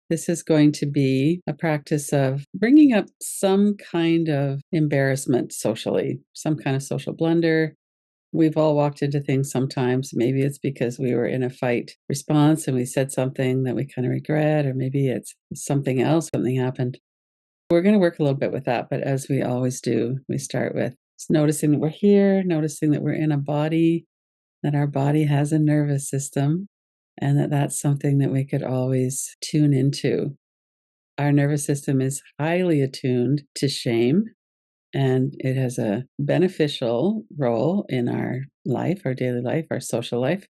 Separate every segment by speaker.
Speaker 1: This is going to be a practice of bringing up some kind of embarrassment socially, some kind of social blunder. We've all walked into things sometimes. Maybe it's because we were in a fight response and we said something that we kind of regret, or maybe it's something else, something happened. We're going to work a little bit with that, but as we always do, we start with just noticing that we're here, noticing that we're in a body, that our body has a nervous system, and that that's something that we could always tune into. Our nervous system is highly attuned to shame, and it has a beneficial role in our life, our daily life, our social life,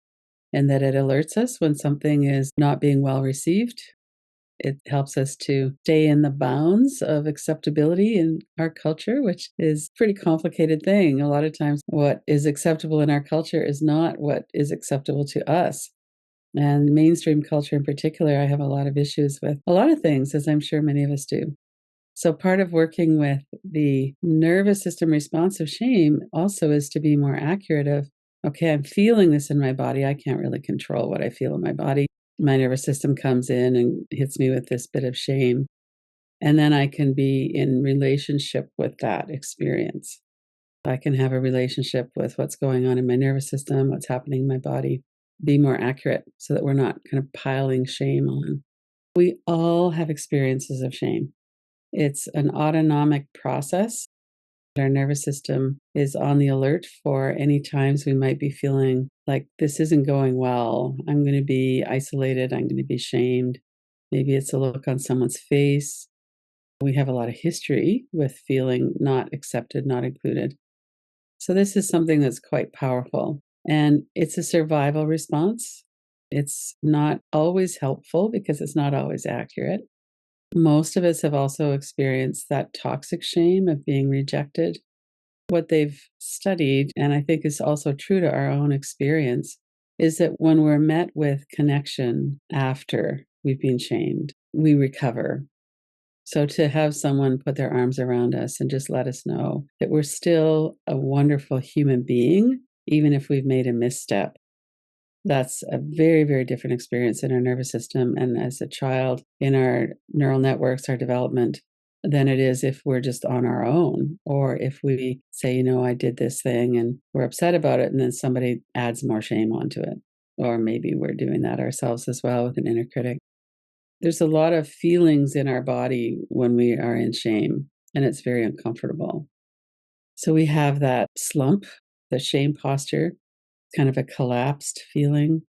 Speaker 1: and that it alerts us when something is not being well received. It helps us to stay in the bounds of acceptability in our culture, which is a pretty complicated thing. A lot of times, what is acceptable in our culture is not what is acceptable to us. And mainstream culture in particular, I have a lot of issues with a lot of things, as I'm sure many of us do. So, part of working with the nervous system response of shame also is to be more accurate of, okay, I'm feeling this in my body. I can't really control what I feel in my body. My nervous system comes in and hits me with this bit of shame. And then I can be in relationship with that experience. I can have a relationship with what's going on in my nervous system, what's happening in my body, be more accurate so that we're not kind of piling shame on. We all have experiences of shame. It's an autonomic process. Our nervous system is on the alert for any times we might be feeling like this isn't going well. I'm going to be isolated. I'm going to be shamed. Maybe it's a look on someone's face. We have a lot of history with feeling not accepted, not included. So, this is something that's quite powerful. And it's a survival response. It's not always helpful because it's not always accurate. Most of us have also experienced that toxic shame of being rejected. What they've studied, and I think is also true to our own experience, is that when we're met with connection after we've been shamed, we recover. So to have someone put their arms around us and just let us know that we're still a wonderful human being, even if we've made a misstep, that's a very, very different experience in our nervous system and as a child in our neural networks, our development, than it is if we're just on our own, or if we say, I did this thing and we're upset about it, and then somebody adds more shame onto it. Or maybe we're doing that ourselves as well with an inner critic. There's a lot of feelings in our body when we are in shame, and it's very uncomfortable. So we have that slump, the shame posture, kind of a collapsed feeling.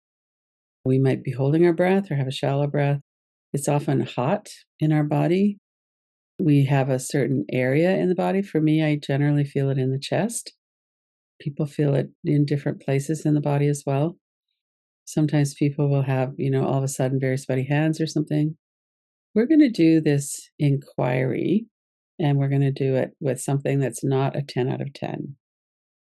Speaker 1: We might be holding our breath or have a shallow breath. It's often hot in our body. We have a certain area in the body. For me, I generally feel it in the chest. People feel it in different places in the body as well. Sometimes people will have, all of a sudden very sweaty hands or something. We're going to do this inquiry, and we're going to do it with something that's not a 10 out of 10.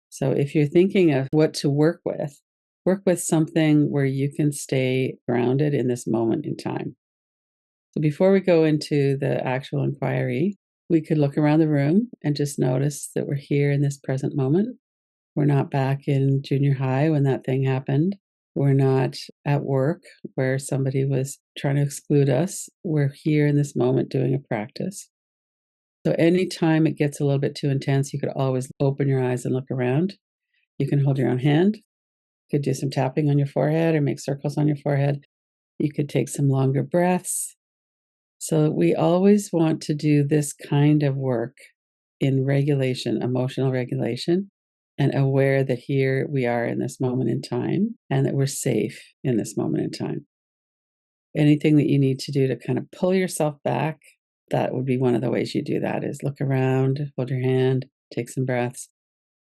Speaker 1: So if you're thinking of what to work with something where you can stay grounded in this moment in time. So before we go into the actual inquiry, we could look around the room and just notice that we're here in this present moment. We're not back in junior high when that thing happened. We're not at work where somebody was trying to exclude us. We're here in this moment doing a practice. So anytime it gets a little bit too intense, you could always open your eyes and look around. You can hold your own hand. You could do some tapping on your forehead or make circles on your forehead. You could take some longer breaths. So we always want to do this kind of work in regulation, emotional regulation, and aware that here we are in this moment in time and that we're safe in this moment in time. Anything that you need to do to kind of pull yourself back, that would be one of the ways you do that, is look around, hold your hand, take some breaths,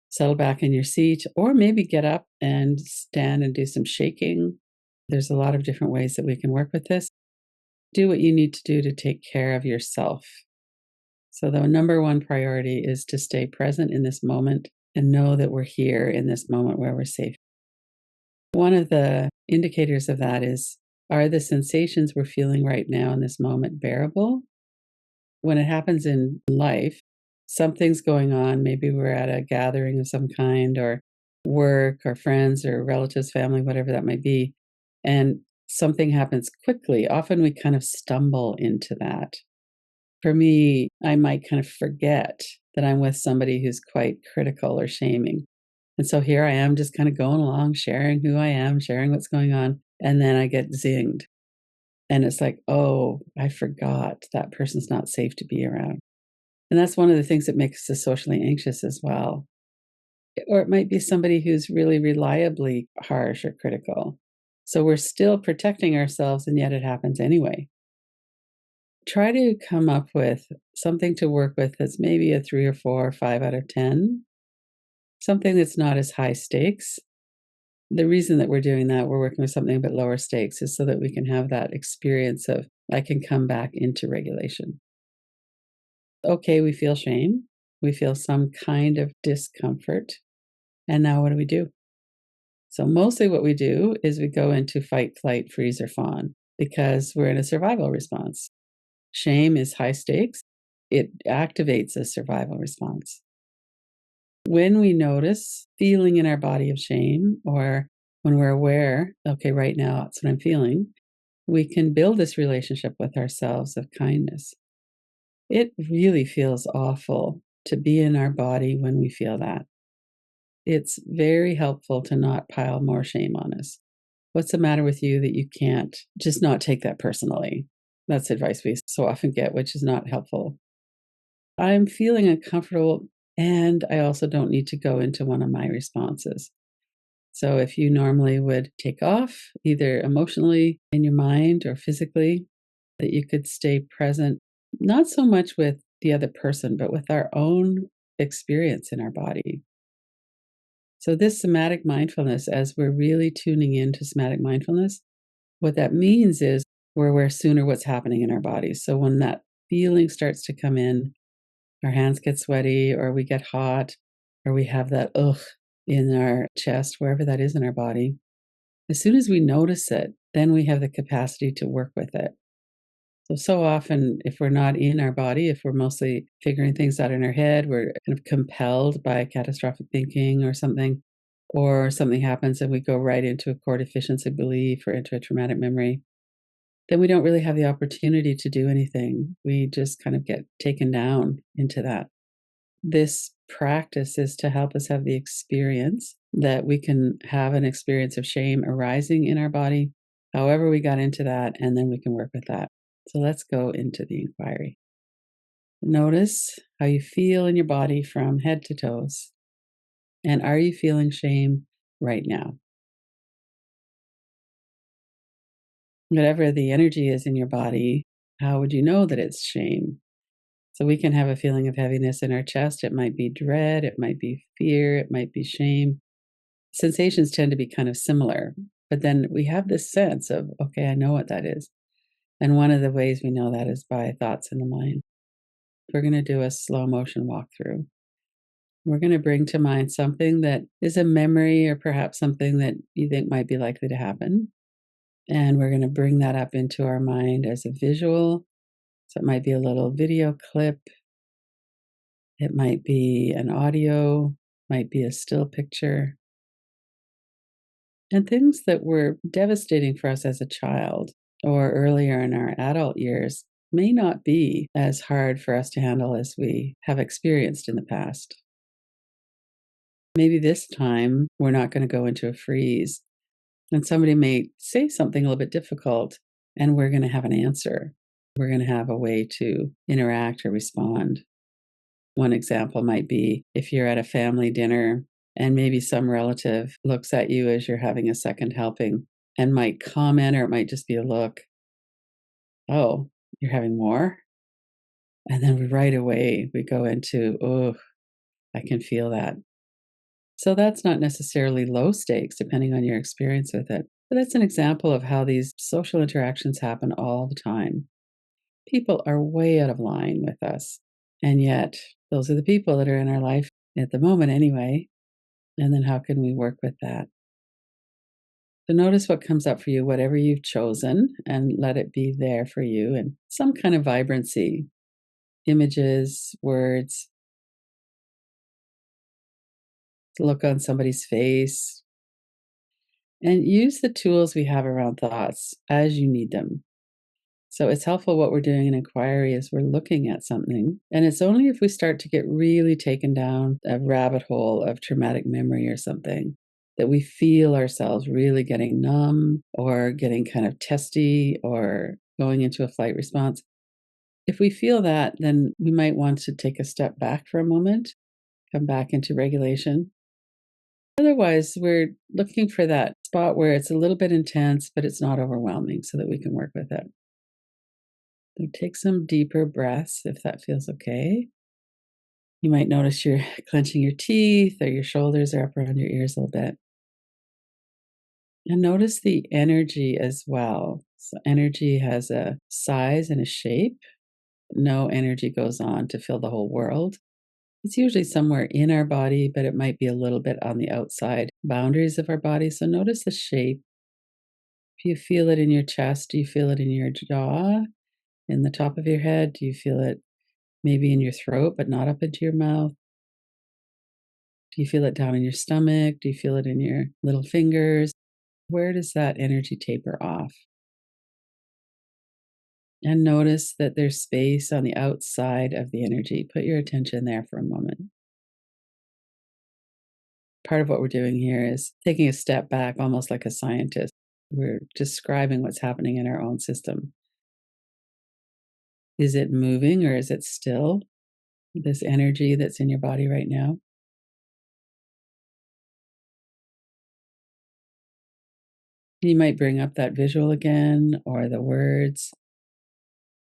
Speaker 1: settle back in your seat, or maybe get up and stand and do some shaking. There's a lot of different ways that we can work with this. Do what you need to do to take care of yourself. So the number one priority is to stay present in this moment and know that we're here in this moment where we're safe. One of the indicators of that is, are the sensations we're feeling right now in this moment bearable? When it happens in life, something's going on. Maybe we're at a gathering of some kind, or work, or friends, or relatives, family, whatever that might be. And something happens quickly, often we kind of stumble into that. For me, I might kind of forget that I'm with somebody who's quite critical or shaming. And so here I am just kind of going along, sharing who I am, sharing what's going on. And then I get zinged. And it's like, oh, I forgot that person's not safe to be around. And that's one of the things that makes us socially anxious as well. Or it might be somebody who's really reliably harsh or critical. So we're still protecting ourselves, and yet it happens anyway. Try to come up with something to work with that's maybe a 3 or 4 or 5 out of 10, something that's not as high stakes. The reason that we're doing that, we're working with something a bit lower stakes, is so that we can have that experience of, I can come back into regulation. Okay, we feel shame. We feel some kind of discomfort. And now what do we do? So, mostly what we do is we go into fight, flight, freeze, or fawn because we're in a survival response. Shame is high stakes, it activates a survival response. When we notice feeling in our body of shame, or when we're aware, okay, right now that's what I'm feeling, we can build this relationship with ourselves of kindness. It really feels awful to be in our body when we feel that. It's very helpful to not pile more shame on us. What's the matter with you that you can't just not take that personally? That's advice we so often get, which is not helpful. I'm feeling uncomfortable, and I also don't need to go into one of my responses. So if you normally would take off, either emotionally in your mind or physically, that you could stay present, not so much with the other person, but with our own experience in our body. So, this somatic mindfulness, as we're really tuning into somatic mindfulness, what that means is we're aware sooner what's happening in our bodies. So, when that feeling starts to come in, our hands get sweaty, or we get hot, or we have that ugh in our chest, wherever that is in our body, as soon as we notice it, then we have the capacity to work with it. So often, if we're not in our body, if we're mostly figuring things out in our head, we're kind of compelled by catastrophic thinking or something happens and we go right into a core deficiency belief or into a traumatic memory, then we don't really have the opportunity to do anything. We just kind of get taken down into that. This practice is to help us have the experience that we can have an experience of shame arising in our body, however we got into that, and then we can work with that. So let's go into the inquiry. Notice how you feel in your body from head to toes. And are you feeling shame right now? Whatever the energy is in your body, how would you know that it's shame? So we can have a feeling of heaviness in our chest. It might be dread, it might be fear, it might be shame. Sensations tend to be kind of similar, but then we have this sense of, okay, I know what that is. And one of the ways we know that is by thoughts in the mind. We're going to do a slow motion walkthrough. We're going to bring to mind something that is a memory or perhaps something that you think might be likely to happen. And we're going to bring that up into our mind as a visual. So it might be a little video clip, it might be an audio, might be a still picture. And things that were devastating for us as a child or earlier in our adult years may not be as hard for us to handle as we have experienced in the past. Maybe this time we're not going to go into a freeze and somebody may say something a little bit difficult and we're going to have an answer. We're going to have a way to interact or respond. One example might be if you're at a family dinner and maybe some relative looks at you as you're having a second helping and might comment, or it might just be a look, oh, you're having more? And then right away we go into, oh, I can feel that. So that's not necessarily low stakes, depending on your experience with it. But that's an example of how these social interactions happen all the time. People are way out of line with us. And yet, those are the people that are in our life at the moment, anyway. And then how can we work with that? So notice what comes up for you, whatever you've chosen, and let it be there for you and some kind of vibrancy, images, words, look on somebody's face. And use the tools we have around thoughts as you need them. So it's helpful what we're doing in inquiry is we're looking at something. And it's only if we start to get really taken down a rabbit hole of traumatic memory or something that we feel ourselves really getting numb or getting kind of testy or going into a flight response. If we feel that, then we might want to take a step back for a moment, come back into regulation. Otherwise, we're looking for that spot where it's a little bit intense, but it's not overwhelming so that we can work with it. So take some deeper breaths if that feels okay. You might notice you're clenching your teeth or your shoulders are up around your ears a little bit. And notice the energy as well. So, energy has a size and a shape. No energy goes on to fill the whole world. It's usually somewhere in our body, but it might be a little bit on the outside boundaries of our body. So notice the shape. If you feel it in your chest, do you feel it in your jaw, in the top of your head? Do you feel it maybe in your throat, but not up into your mouth? Do you feel it down in your stomach? Do you feel it in your little fingers? Where does that energy taper off? And notice that there's space on the outside of the energy. Put your attention there for a moment. Part of what we're doing here is taking a step back, almost like a scientist. We're describing what's happening in our own system. Is it moving or is it still? This energy that's in your body right now? You might bring up that visual again or the words.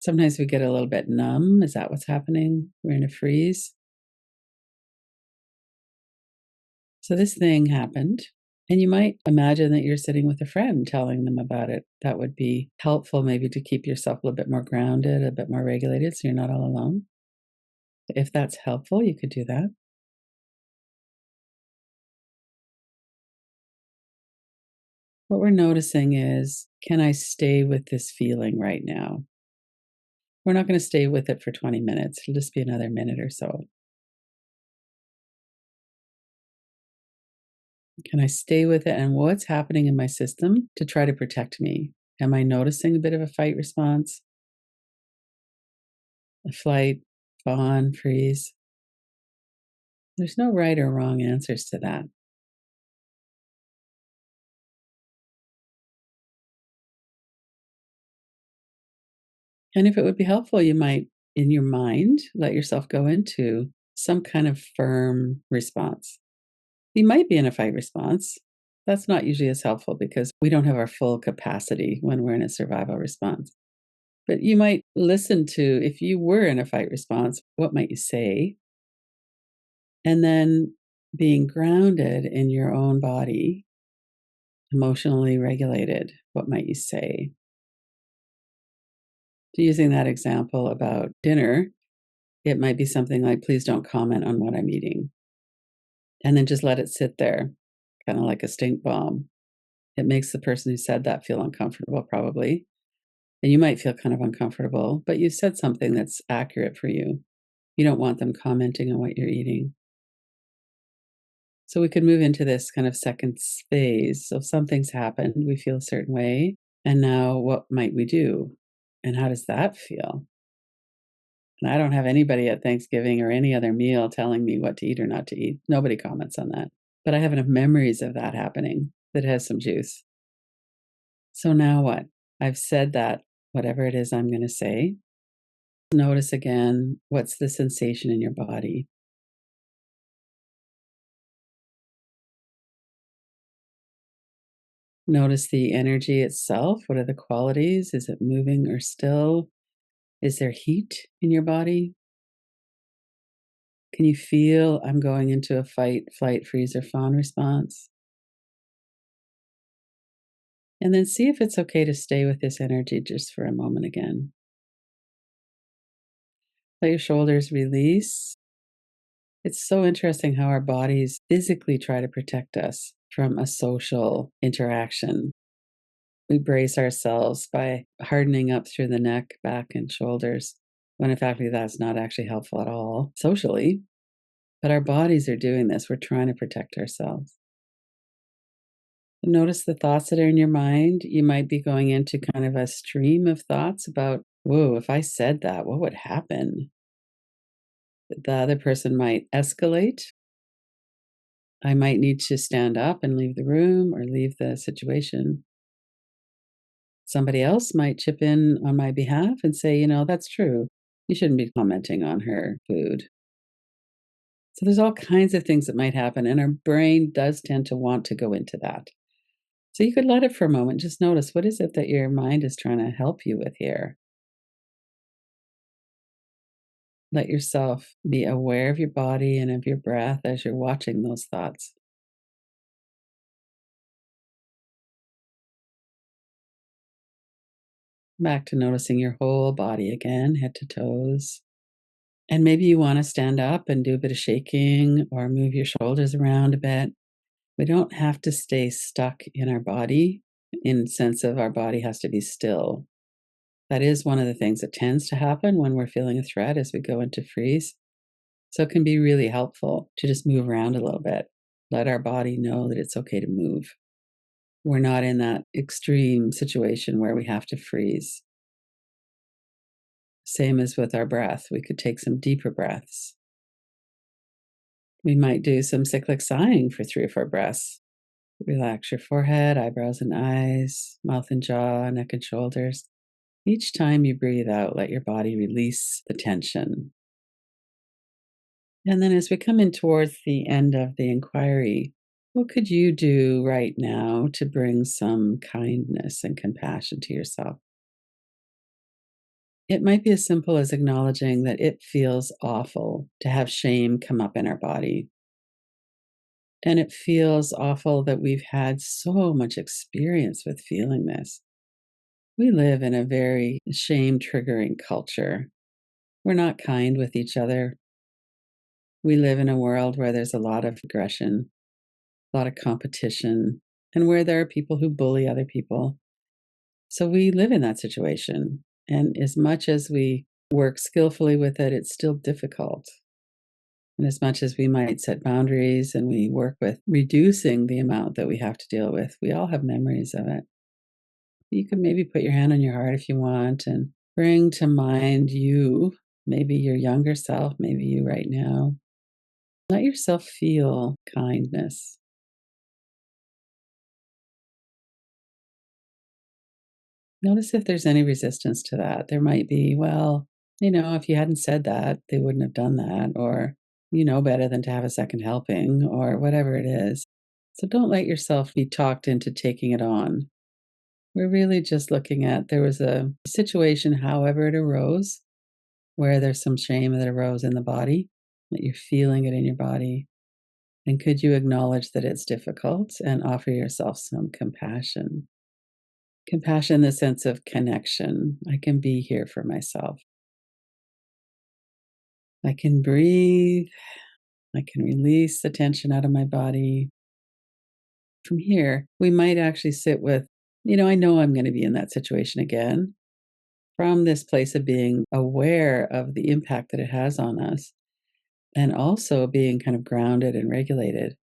Speaker 1: Sometimes we get a little bit numb. Is that what's happening? We're in a freeze. So this thing happened. And you might imagine that you're sitting with a friend telling them about it. That would be helpful, maybe to keep yourself a little bit more grounded, a bit more regulated, so you're not all alone. If that's helpful, you could do that. What we're noticing is, can I stay with this feeling right now? We're not going to stay with it for 20 minutes. It'll just be another minute or so. Can I stay with it? And what's happening in my system to try to protect me? Am I noticing a bit of a fight response? A flight, fawn, freeze? There's no right or wrong answers to that. And if it would be helpful, you might, in your mind, let yourself go into some kind of firm response. You might be in a fight response. That's not usually as helpful because we don't have our full capacity when we're in a survival response. But you might listen to, if you were in a fight response, what might you say? And then being grounded in your own body, emotionally regulated, what might you say? So using that example about dinner, it might be something like, please don't comment on what I'm eating. And then just let it sit there, kind of like a stink bomb. It makes the person who said that feel uncomfortable, probably. And you might feel kind of uncomfortable, but you said something that's accurate for you. You don't want them commenting on what you're eating. So we could move into this kind of second phase. So something's happened, we feel a certain way. And now what might we do? And how does that feel? And I don't have anybody at Thanksgiving or any other meal telling me what to eat or not to eat. Nobody comments on that. But I have enough memories of that happening that has some juice. So now what? I've said that, whatever it is I'm going to say. Notice again, what's the sensation in your body? Notice the energy itself. What are the qualities? Is it moving or still? Is there heat in your body? Can you feel I'm going into a fight, flight, freeze, or fawn response? And then see if it's okay to stay with this energy just for a moment again. Let your shoulders release. It's so interesting how our bodies physically try to protect us from a social interaction. We brace ourselves by hardening up through the neck, back, and shoulders, when in fact that's not actually helpful at all socially. But our bodies are doing this. We're trying to protect ourselves. Notice the thoughts that are in your mind. You might be going into kind of a stream of thoughts about, whoa, if I said that, what would happen? The other person might escalate. I might need to stand up and leave the room or leave the situation. Somebody else might chip in on my behalf and say, that's true. You shouldn't be commenting on her food. So there's all kinds of things that might happen, and our brain does tend to want to go into that. So you could let it for a moment. Just notice, what is it that your mind is trying to help you with here? Let yourself be aware of your body and of your breath as you're watching those thoughts. Back to noticing your whole body again, head to toes. And maybe you want to stand up and do a bit of shaking or move your shoulders around a bit. We don't have to stay stuck in our body in the sense of our body has to be still. That is one of the things that tends to happen when we're feeling a threat as we go into freeze. So it can be really helpful to just move around a little bit. Let our body know that it's okay to move. We're not in that extreme situation where we have to freeze. Same as with our breath. We could take some deeper breaths. We might do some cyclic sighing for 3 or 4 breaths. Relax your forehead, eyebrows and eyes, mouth and jaw, neck and shoulders. Each time you breathe out, let your body release the tension. And then as we come in towards the end of the inquiry, what could you do right now to bring some kindness and compassion to yourself? It might be as simple as acknowledging that it feels awful to have shame come up in our body. And it feels awful that we've had so much experience with feeling this. We live in a very shame triggering culture. We're not kind with each other. We live in a world where there's a lot of aggression, a lot of competition, and where there are people who bully other people. So we live in that situation. And as much as we work skillfully with it, it's still difficult. And as much as we might set boundaries and we work with reducing the amount that we have to deal with, we all have memories of it. You can maybe put your hand on your heart if you want and bring to mind you, maybe your younger self, maybe you right now. Let yourself feel kindness. Notice if there's any resistance to that. There might be, well, if you hadn't said that, they wouldn't have done that, or you know better than to have a second helping, or whatever it is. So don't let yourself be talked into taking it on. We're really just looking at there was a situation, however it arose, where there's some shame that arose in the body, that you're feeling it in your body. And could you acknowledge that it's difficult and offer yourself some compassion? Compassion in the sense of connection. I can be here for myself. I can breathe. I can release the tension out of my body. From here, we might actually sit with, I know I'm going to be in that situation again. From this place of being aware of the impact that it has on us and also being kind of grounded and regulated.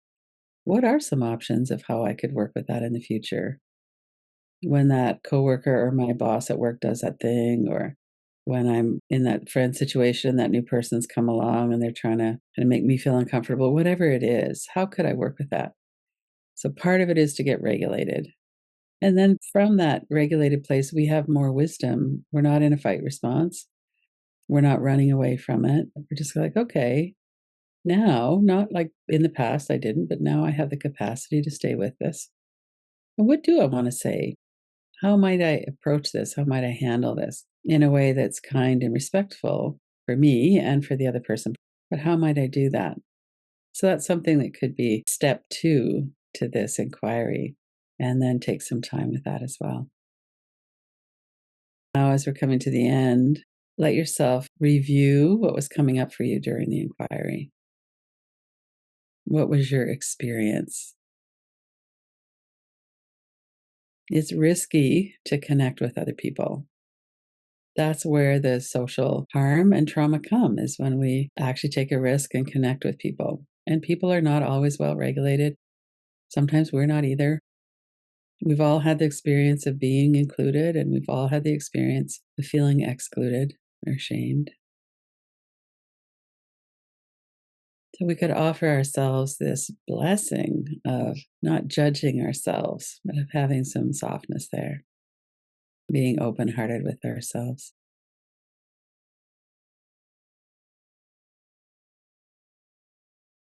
Speaker 1: What are some options of how I could work with that in the future? When that coworker or my boss at work does that thing, or when I'm in that friend situation, that new person's come along and they're trying to make me feel uncomfortable, whatever it is, how could I work with that? So part of it is to get regulated. And then from that regulated place, we have more wisdom. We're not in a fight response. We're not running away from it. We're just like, okay, now, not like in the past I didn't, but now I have the capacity to stay with this. And what do I want to say? How might I approach this? How might I handle this in a way that's kind and respectful for me and for the other person? But how might I do that? So that's something that could be step 2 to this inquiry, and then take some time with that as well. Now, as we're coming to the end, let yourself review what was coming up for you during the inquiry. What was your experience? It's risky to connect with other people. That's where the social harm and trauma come, is when we actually take a risk and connect with people. And people are not always well regulated. Sometimes we're not either. We've all had the experience of being included, and we've all had the experience of feeling excluded or shamed. So we could offer ourselves this blessing of not judging ourselves, but of having some softness there, being open hearted with ourselves.